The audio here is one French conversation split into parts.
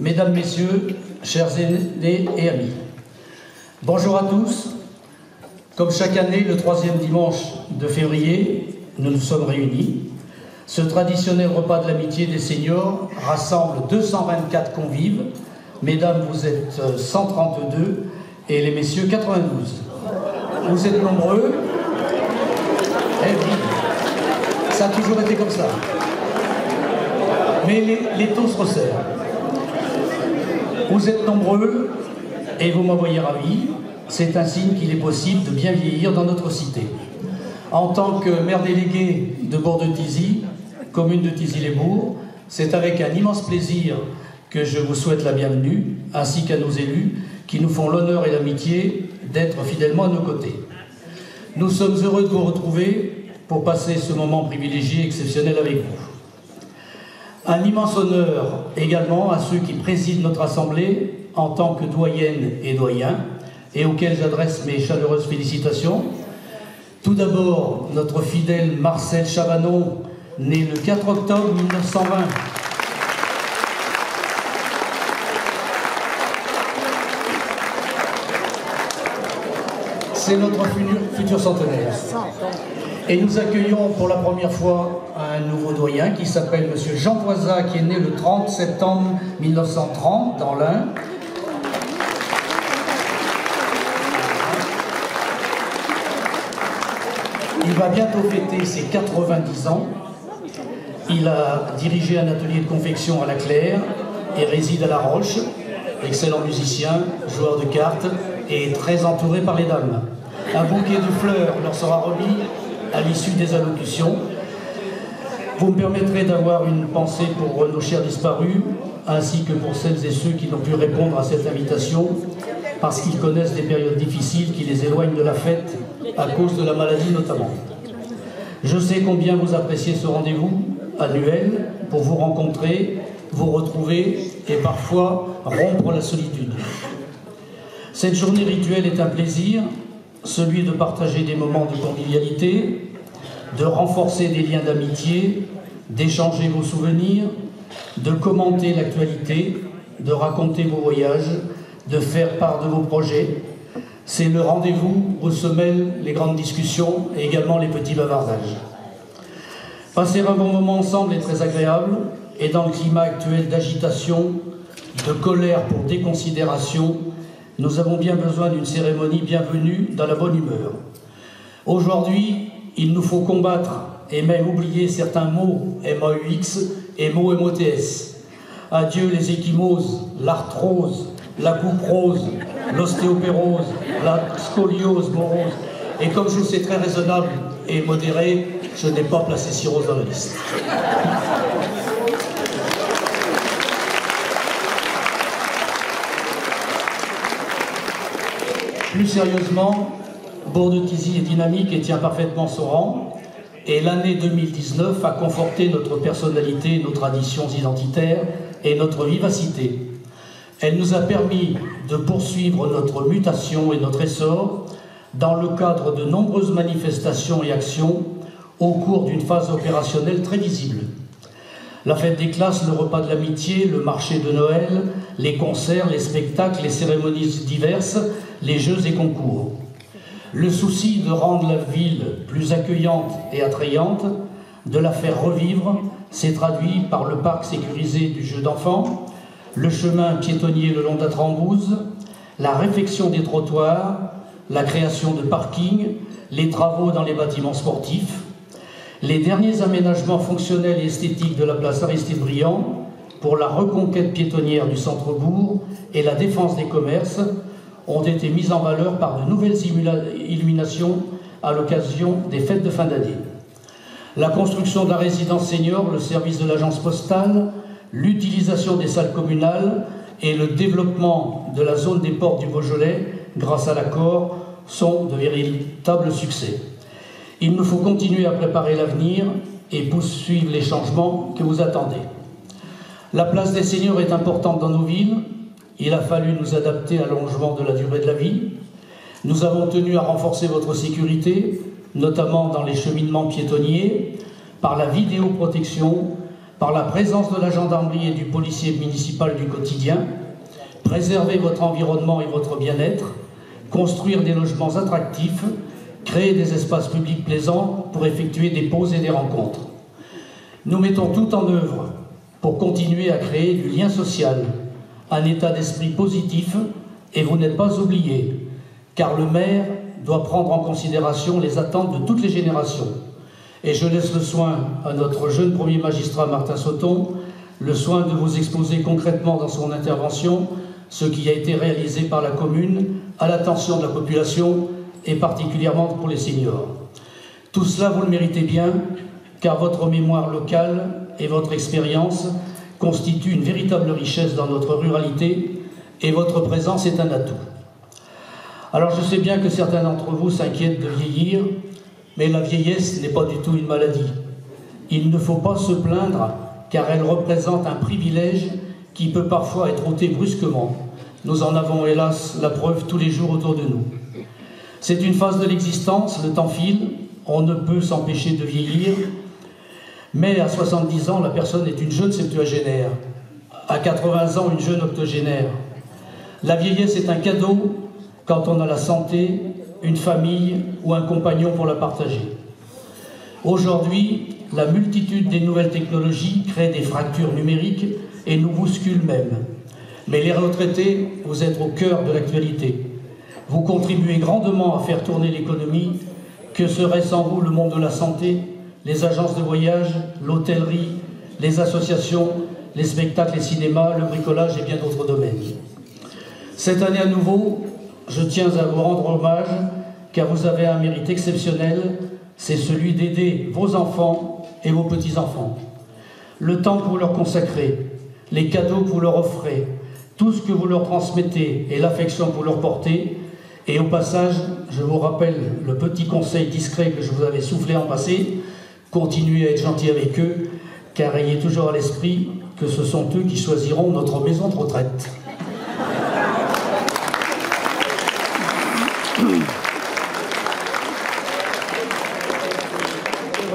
Mesdames, Messieurs, chers aînés et amis, bonjour à tous. Comme chaque année, le troisième dimanche de février, nous nous sommes réunis. Ce traditionnel repas de l'amitié des seniors rassemble 224 convives. Mesdames, vous êtes 132 et les messieurs 92. Vous êtes nombreux. Eh oui, ça a toujours été comme ça. Mais les taux se resserrent. Vous êtes nombreux et vous m'envoyez ravi. C'est un signe qu'il est possible de bien vieillir dans notre cité. En tant que maire délégué de Bourg-de-Thizy, commune de Thizy-les-Bourgs, c'est avec un immense plaisir que je vous souhaite la bienvenue, ainsi qu'à nos élus qui nous font l'honneur et l'amitié d'être fidèlement à nos côtés. Nous sommes heureux de vous retrouver pour passer ce moment privilégié et exceptionnel avec vous. Un immense honneur également à ceux qui président notre Assemblée en tant que doyennes et doyens, et auxquels j'adresse mes chaleureuses félicitations. Tout d'abord, notre fidèle Marcel Chavanon, né le 4 octobre 1920. C'est notre futur centenaire. Et nous accueillons pour la première fois un nouveau doyen qui s'appelle M. Jean Voisat, qui est né le 30 septembre 1930 dans l'Ain. Il va bientôt fêter ses 90 ans. Il a dirigé un atelier de confection à la Claire et réside à La Roche. Excellent musicien, joueur de cartes et très entouré par les dames. Un bouquet de fleurs leur sera remis à l'issue des allocutions. Vous me permettrez d'avoir une pensée pour nos chers disparus, ainsi que pour celles et ceux qui n'ont pu répondre à cette invitation, parce qu'ils connaissent des périodes difficiles qui les éloignent de la fête, à cause de la maladie notamment. Je sais combien vous appréciez ce rendez-vous annuel pour vous rencontrer, vous retrouver et parfois rompre la solitude. Cette journée rituelle est un plaisir, celui de partager des moments de convivialité, de renforcer des liens d'amitié, d'échanger vos souvenirs, de commenter l'actualité, de raconter vos voyages, de faire part de vos projets. C'est le rendez-vous où se mêlent les grandes discussions et également les petits bavardages. Passer un bon moment ensemble est très agréable et dans le climat actuel d'agitation, de colère pour déconsidération, nous avons bien besoin d'une cérémonie bienvenue dans la bonne humeur. Aujourd'hui, il nous faut combattre et même oublier certains mots MAUX et mots MOTS. Adieu les échymoses, l'arthrose, la couperose, l'ostéopérose, la scoliose morose. Et comme je vous sais très raisonnable et modéré, je n'ai pas placé cirrhose dans la liste. Plus sérieusement, Bourg-de-Thizy est dynamique et tient parfaitement son rang. Et l'année 2019 a conforté notre personnalité, nos traditions identitaires et notre vivacité. Elle nous a permis de poursuivre notre mutation et notre essor dans le cadre de nombreuses manifestations et actions au cours d'une phase opérationnelle très visible. La fête des classes, le repas de l'amitié, le marché de Noël, les concerts, les spectacles, les cérémonies diverses, les jeux et concours. Le souci de rendre la ville plus accueillante et attrayante, de la faire revivre, s'est traduit par le parc sécurisé du jeu d'enfants, le chemin piétonnier le long d'Atrambouze, la réfection des trottoirs, la création de parkings, les travaux dans les bâtiments sportifs, les derniers aménagements fonctionnels et esthétiques de la place Aristide-Briand pour la reconquête piétonnière du centre-bourg et la défense des commerces ont été mis en valeur par de nouvelles illuminations à l'occasion des fêtes de fin d'année. La construction de la résidence senior, le service de l'agence postale, l'utilisation des salles communales et le développement de la zone des portes du Beaujolais grâce à l'accord sont de véritables succès. Il nous faut continuer à préparer l'avenir et poursuivre les changements que vous attendez. La place des seniors est importante dans nos villes. Il a fallu nous adapter à l'allongement de la durée de la vie. Nous avons tenu à renforcer votre sécurité, notamment dans les cheminements piétonniers, par la vidéoprotection, par la présence de la gendarmerie et du policier municipal du quotidien, préserver votre environnement et votre bien-être, construire des logements attractifs, créer des espaces publics plaisants pour effectuer des pauses et des rencontres. Nous mettons tout en œuvre pour continuer à créer du lien social, un état d'esprit positif, et vous n'êtes pas oubliés, car le maire doit prendre en considération les attentes de toutes les générations. Et je laisse le soin à notre jeune premier magistrat Martin Sauton, le soin de vous exposer concrètement dans son intervention ce qui a été réalisé par la commune à l'attention de la population et particulièrement pour les seniors. Tout cela, vous le méritez bien, car votre mémoire locale et votre expérience constituent une véritable richesse dans notre ruralité et votre présence est un atout. Alors je sais bien que certains d'entre vous s'inquiètent de vieillir, mais la vieillesse n'est pas du tout une maladie. Il ne faut pas se plaindre, car elle représente un privilège qui peut parfois être ôté brusquement. Nous en avons hélas la preuve tous les jours autour de nous. C'est une phase de l'existence, le temps file, on ne peut s'empêcher de vieillir, mais à 70 ans, la personne est une jeune septuagénaire, à 80 ans, une jeune octogénaire. La vieillesse est un cadeau quand on a la santé, une famille ou un compagnon pour la partager. Aujourd'hui, la multitude des nouvelles technologies crée des fractures numériques et nous bouscule même. Mais les retraités, vous êtes au cœur de l'actualité. Vous contribuez grandement à faire tourner l'économie. Que serait sans vous le monde de la santé, les agences de voyage, l'hôtellerie, les associations, les spectacles, les cinémas, le bricolage et bien d'autres domaines. Cette année à nouveau, je tiens à vous rendre hommage, car vous avez un mérite exceptionnel, c'est celui d'aider vos enfants et vos petits-enfants. Le temps que vous leur consacrez, les cadeaux que vous leur offrez, tout ce que vous leur transmettez et l'affection que vous leur portez. Et au passage, je vous rappelle le petit conseil discret que je vous avais soufflé en passé, continuez à être gentil avec eux, car ayez toujours à l'esprit que ce sont eux qui choisiront notre maison de retraite.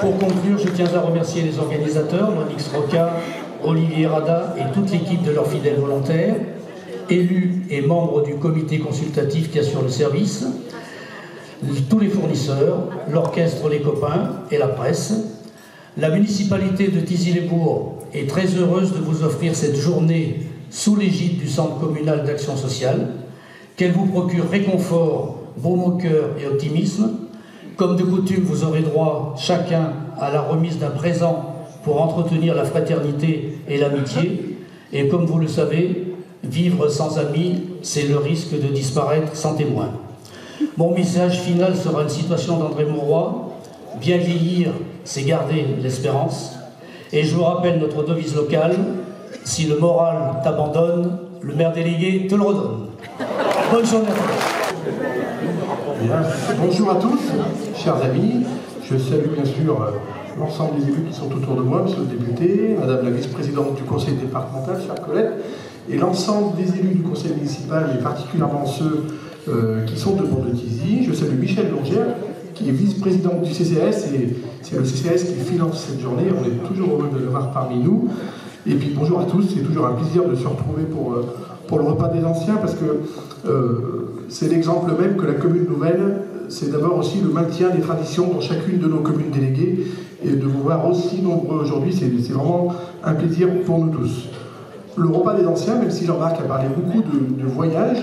Pour conclure, je tiens à remercier les organisateurs, Monix Roca, Olivier Rada et toute l'équipe de leurs fidèles volontaires, élus et membres du comité consultatif qui assure le service, tous les fournisseurs, l'orchestre Les Copains et la presse. La municipalité de Thizy-les-Bourgs est très heureuse de vous offrir cette journée sous l'égide du Centre communal d'action sociale, qu'elle vous procure réconfort, baume au cœur et optimisme. Comme de coutume, vous aurez droit chacun à la remise d'un présent pour entretenir la fraternité et l'amitié. Et comme vous le savez, vivre sans amis, c'est le risque de disparaître sans témoin. Mon message final sera une citation d'André Mauroy. Bien vieillir, c'est garder l'espérance. Et je vous rappelle notre devise locale, si le moral t'abandonne, le maire délégué te le redonne. Bonne journée à tous. Bien. Bonjour à tous, chers amis. Je salue bien sûr l'ensemble des élus qui sont autour de moi, monsieur le député, madame la vice-présidente du conseil départemental, chère Colette, et l'ensemble des élus du conseil municipal, et particulièrement ceux qui sont de Pont-de-Thizy. Je salue Michel Longère, qui est vice-présidente du CCAS, et c'est le CCAS qui finance cette journée. On est toujours heureux de le voir parmi nous. Et puis bonjour à tous, c'est toujours un plaisir de se retrouver pour le repas des anciens, parce que c'est l'exemple même que la commune nouvelle, c'est d'abord aussi le maintien des traditions dans chacune de nos communes déléguées, et de vous voir aussi nombreux aujourd'hui, c'est vraiment un plaisir pour nous tous. Le repas des anciens, même si Jean-Marc a parlé beaucoup de voyage,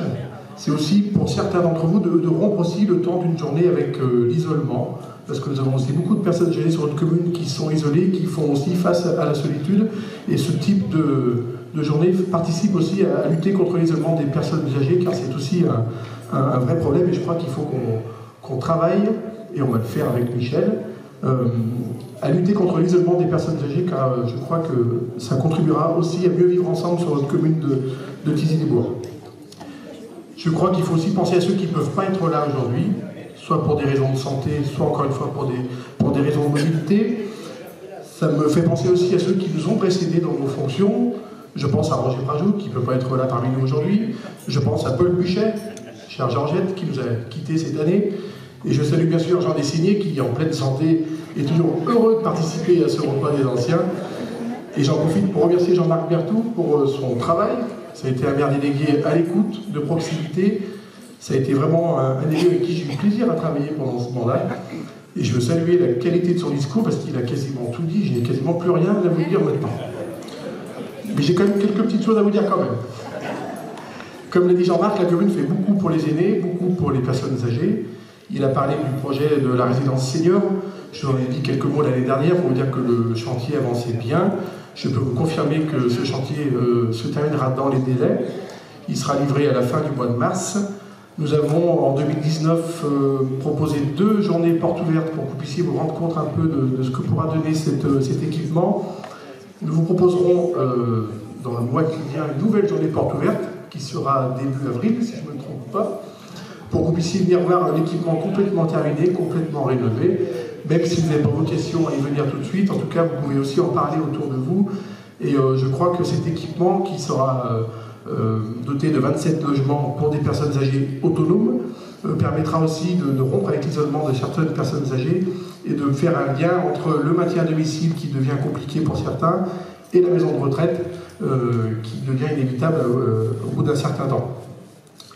c'est aussi pour certains d'entre vous de rompre aussi le temps d'une journée avec l'isolement, parce que nous avons aussi beaucoup de personnes âgées sur notre commune qui sont isolées, qui font aussi face à la solitude, et ce type de journée participe aussi à lutter contre l'isolement des personnes âgées, car c'est aussi un vrai problème, et je crois qu'il faut qu'on travaille, et on va le faire avec Michel, à lutter contre l'isolement des personnes âgées, car je crois que ça contribuera aussi à mieux vivre ensemble sur notre commune de Thizy-les-Bourgs. Je crois qu'il faut aussi penser à ceux qui ne peuvent pas être là aujourd'hui, soit pour des raisons de santé, soit encore une fois pour des raisons de mobilité. Ça me fait penser aussi à ceux qui nous ont précédés dans nos fonctions. Je pense à Roger Prajoux, qui ne peut pas être là parmi nous aujourd'hui. Je pense à Paul Buchet, chère Georgette, qui nous a quittés cette année. Et je salue bien sûr Jean Dessigné, qui, en pleine santé, est toujours heureux de participer à ce repas des anciens. Et j'en profite pour remercier Jean-Marc Berthoud pour son travail. Ça a été un maire délégué à l'écoute, de proximité. Ça a été vraiment un élu avec qui j'ai eu plaisir à travailler pendant ce mandat. Et je veux saluer la qualité de son discours parce qu'il a quasiment tout dit. Je n'ai quasiment plus rien à vous dire maintenant. Mais j'ai quand même quelques petites choses à vous dire quand même. Comme l'a dit Jean-Marc, la commune fait beaucoup pour les aînés, beaucoup pour les personnes âgées. Il a parlé du projet de la résidence senior. Je vous en ai dit quelques mots l'année dernière pour vous dire que le chantier avançait bien. Je peux vous confirmer que ce chantier se terminera dans les délais. Il sera livré à la fin du mois de mars. Nous avons en 2019 proposé 2 journées portes ouvertes pour que vous puissiez vous rendre compte un peu de ce que pourra donner cet équipement. Nous vous proposerons dans le mois qui vient une nouvelle journée porte ouverte qui sera début avril, si je ne me trompe pas, pour que vous puissiez venir voir un équipement complètement terminé, complètement rénové, même si vous n'avez pas vocation à y venir tout de suite. En tout cas, vous pouvez aussi en parler autour de vous. Et je crois que cet équipement qui sera doté de 27 logements pour des personnes âgées autonomes permettra aussi de rompre avec l'isolement de certaines personnes âgées et de faire un lien entre le maintien à domicile qui devient compliqué pour certains et la maison de retraite qui devient inévitable au bout d'un certain temps.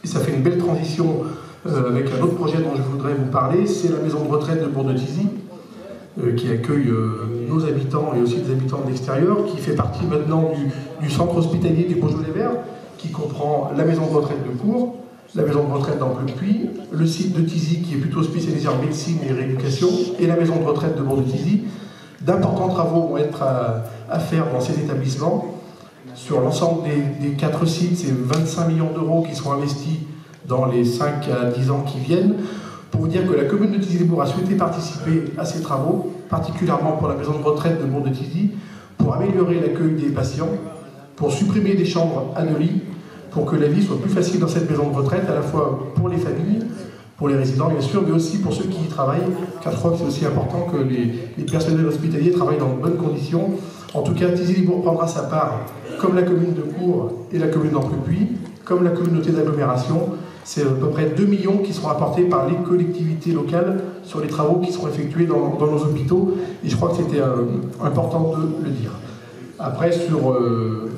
Et ça fait une belle transition avec un autre projet dont je voudrais vous parler, c'est la maison de retraite de Bourg-de-Thizy, qui accueille nos habitants et aussi des habitants de l'extérieur, qui fait partie maintenant du centre hospitalier du Beaujolais-Vert, qui comprend la maison de retraite de Cours, la maison de retraite d'Amplepuis, le site de Thizy qui est plutôt spécialisé en médecine et rééducation, et la maison de retraite de Bourg-de-Thizy. D'importants travaux vont être à faire dans ces établissements. Sur l'ensemble des 4 sites, c'est 25 millions d'euros qui seront investis dans les 5 à 10 ans qui viennent. Pour vous dire que la commune de Thizy-les-Bourgs a souhaité participer à ces travaux, particulièrement pour la maison de retraite de Bourg-de-Thizy, pour améliorer l'accueil des patients, pour supprimer des chambres à 2 lits, pour que la vie soit plus facile dans cette maison de retraite, à la fois pour les familles, pour les résidents bien sûr, mais aussi pour ceux qui y travaillent, car je crois que c'est aussi important que les personnels hospitaliers travaillent dans de bonnes conditions. En tout cas, Thizy-les-Bourgs prendra sa part, comme la commune de Cours et la commune d'Amplepuis, comme la communauté d'agglomération. C'est à peu près 2 millions qui seront apportés par les collectivités locales sur les travaux qui seront effectués dans nos hôpitaux, et je crois que c'était important de le dire. Après, sur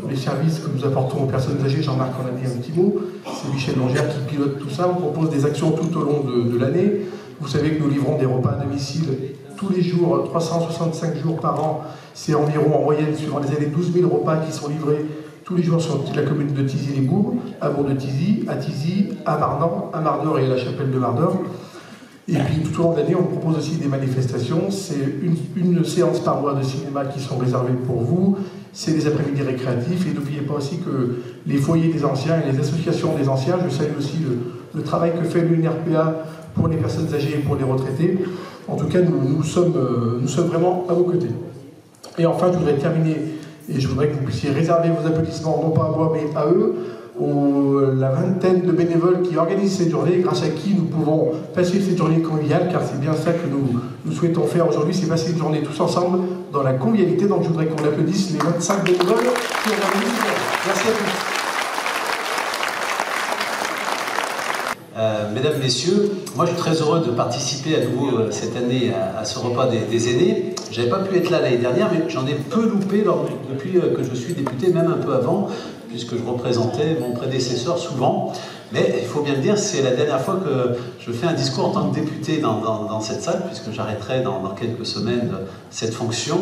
les services que nous apportons aux personnes âgées, Jean-Marc en a dit un petit mot, c'est Michel Longère qui pilote tout ça. On propose des actions tout au long de l'année. Vous savez que nous livrons des repas à domicile tous les jours, 365 jours par an. C'est environ en moyenne, suivant les années, 12 000 repas qui sont livrés tous les jours sur la commune de Thizy-les-Bourgs, à Bourg-de-Thizy, à Thizy, à Mardan, à Mardor et à la chapelle de Mardor. Et puis tout au long de l'année, on propose aussi des manifestations. C'est une séance par mois de cinéma qui sont réservées pour vous. C'est des après-midi récréatifs. Et n'oubliez pas aussi que les foyers des anciens et les associations des anciens, je salue aussi le travail que fait l'UNRPA pour les personnes âgées et pour les retraités. En tout cas, nous sommes vraiment à vos côtés. Et enfin, je voudrais terminer, et je voudrais que vous puissiez réserver vos applaudissements, non pas à moi, mais à eux, la vingtaine de bénévoles qui organisent cette journée, grâce à qui nous pouvons passer cette journée conviviale, car c'est bien ça que nous souhaitons faire aujourd'hui, c'est passer une journée tous ensemble dans la convivialité. Donc je voudrais qu'on applaudisse les 25 bénévoles qui organisent. Merci à tous. Mesdames, Messieurs, moi je suis très heureux de participer à nouveau cette année à ce repas des aînés. Je n'avais pas pu être là l'année dernière, mais j'en ai peu loupé depuis que je suis député, même un peu avant, puisque je représentais mon prédécesseur souvent. Mais il faut bien le dire, c'est la dernière fois que je fais un discours en tant que député dans cette salle, puisque j'arrêterai dans quelques semaines cette fonction.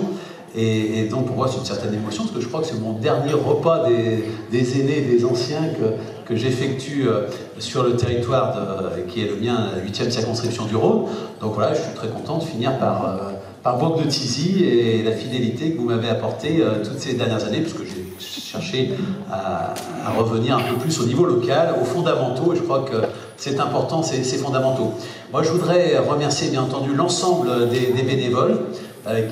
Et donc pour moi c'est une certaine émotion, parce que je crois que c'est mon dernier repas des aînés, des anciens que j'effectue sur le territoire qui est le mien, la 8e circonscription du Rhône. Donc voilà, je suis très content de finir par Bourg-de-Thizy et la fidélité que vous m'avez apportée toutes ces dernières années, puisque j'ai cherché à revenir un peu plus au niveau local, aux fondamentaux, et je crois que c'est important, c'est fondamentaux. Moi je voudrais remercier bien entendu l'ensemble des bénévoles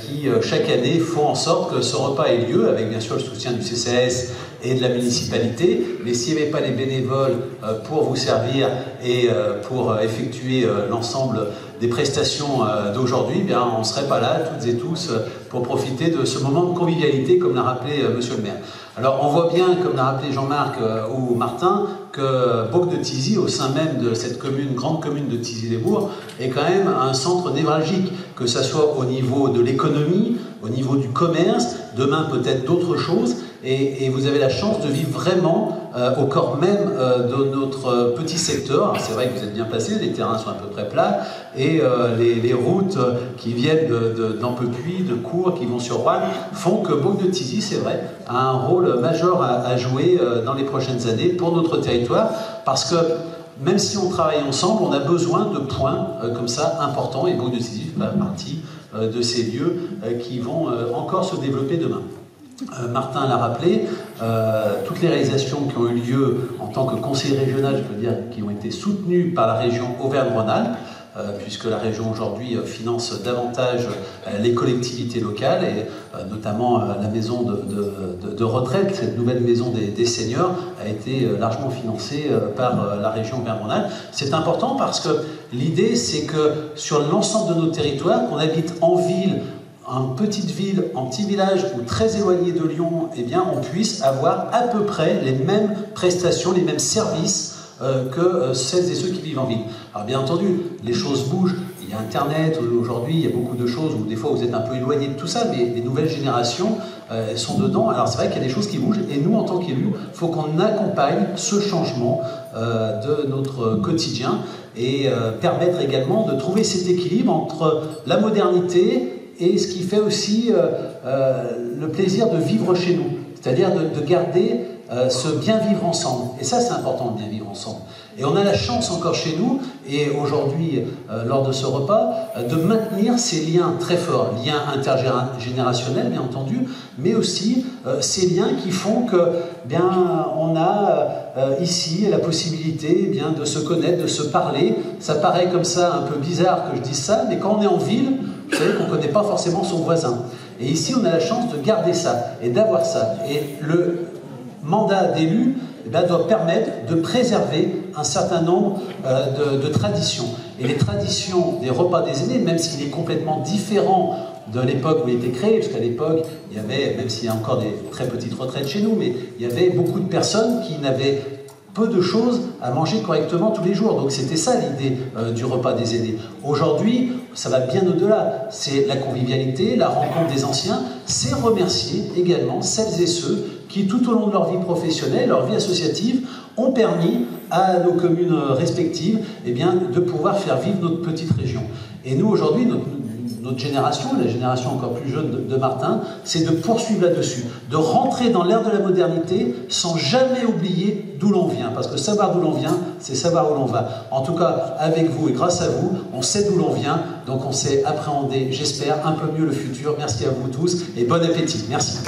qui chaque année font en sorte que ce repas ait lieu, avec bien sûr le soutien du CCAS et de la municipalité. Mais s'il n'y avait pas les bénévoles pour vous servir et pour effectuer l'ensemble des prestations d'aujourd'hui, bien on ne serait pas là toutes et tous pour profiter de ce moment de convivialité, comme l'a rappelé Monsieur le maire. Alors on voit bien, comme l'a rappelé Jean-Marc ou Martin, que Bourg-de-Thizy, au sein même de cette commune, grande commune de Thizy-les-Bourgs, est quand même un centre névralgique, que ce soit au niveau de l'économie, au niveau du commerce, demain peut-être d'autres choses, et vous avez la chance de vivre vraiment au corps même de notre petit secteur. C'est vrai que vous êtes bien placés, les terrains sont à peu près plats, et les routes qui viennent d'Ampepuis, de Cours, qui vont sur Roanne, font que Beauque-de-Thizy, c'est vrai, a un rôle majeur à jouer dans les prochaines années pour notre territoire, parce que même si on travaille ensemble, on a besoin de points comme ça importants, et Beauque-de-Thizy fait partie de ces lieux qui vont encore se développer demain. Martin l'a rappelé, toutes les réalisations qui ont eu lieu en tant que conseiller régional, je peux dire, qui ont été soutenues par la région Auvergne-Rhône-Alpes, puisque la région aujourd'hui finance davantage les collectivités locales, et notamment la maison de retraite, cette nouvelle maison des seniors, a été largement financée par la région Auvergne-Rhône-Alpes. C'est important parce que l'idée, c'est que sur l'ensemble de nos territoires, qu'on habite en ville, en petite ville, en petit village ou très éloigné de Lyon, eh bien, on puisse avoir à peu près les mêmes prestations, les mêmes services que celles et ceux qui vivent en ville. Alors bien entendu, les choses bougent. Il y a Internet, aujourd'hui il y a beaucoup de choses où des fois vous êtes un peu éloigné de tout ça, mais les nouvelles générations sont dedans. Alors c'est vrai qu'il y a des choses qui bougent, et nous en tant qu'élus, il faut qu'on accompagne ce changement de notre quotidien, et permettre également de trouver cet équilibre entre la modernité et ce qui fait aussi le plaisir de vivre chez nous, c'est-à-dire de garder ce bien vivre ensemble. Et ça, c'est important, de bien vivre ensemble. Et on a la chance encore chez nous, et aujourd'hui, lors de ce repas, de maintenir ces liens très forts, liens intergénérationnels, bien entendu, mais aussi ces liens qui font que, bien, on a ici la possibilité, bien, de se connaître, de se parler. Ça paraît comme ça un peu bizarre que je dise ça, mais quand on est en ville, vous savez qu'on ne connaît pas forcément son voisin. Et ici, on a la chance de garder ça et d'avoir ça. Et le mandat d'élu doit permettre de préserver un certain nombre de traditions. Et les traditions des repas des aînés, même s'il est complètement différent de l'époque où il était créé, parce qu'à l'époque, il y avait, même s'il y a encore des très petites retraites chez nous, mais il y avait beaucoup de personnes qui n'avaient peu de choses à manger correctement tous les jours. Donc c'était ça l'idée du repas des aînés. Aujourd'hui, ça va bien au-delà. C'est la convivialité, la rencontre des anciens, c'est remercier également celles et ceux qui, tout au long de leur vie professionnelle, leur vie associative, ont permis à nos communes respectives, eh bien, de pouvoir faire vivre notre petite région. Et nous, aujourd'hui, notre génération, la génération encore plus jeune de Martin, c'est de poursuivre là-dessus, de rentrer dans l'ère de la modernité sans jamais oublier d'où l'on vient. Parce que savoir d'où l'on vient, c'est savoir où l'on va. En tout cas, avec vous et grâce à vous, on sait d'où l'on vient, donc on sait appréhender, j'espère, un peu mieux le futur. Merci à vous tous et bon appétit. Merci.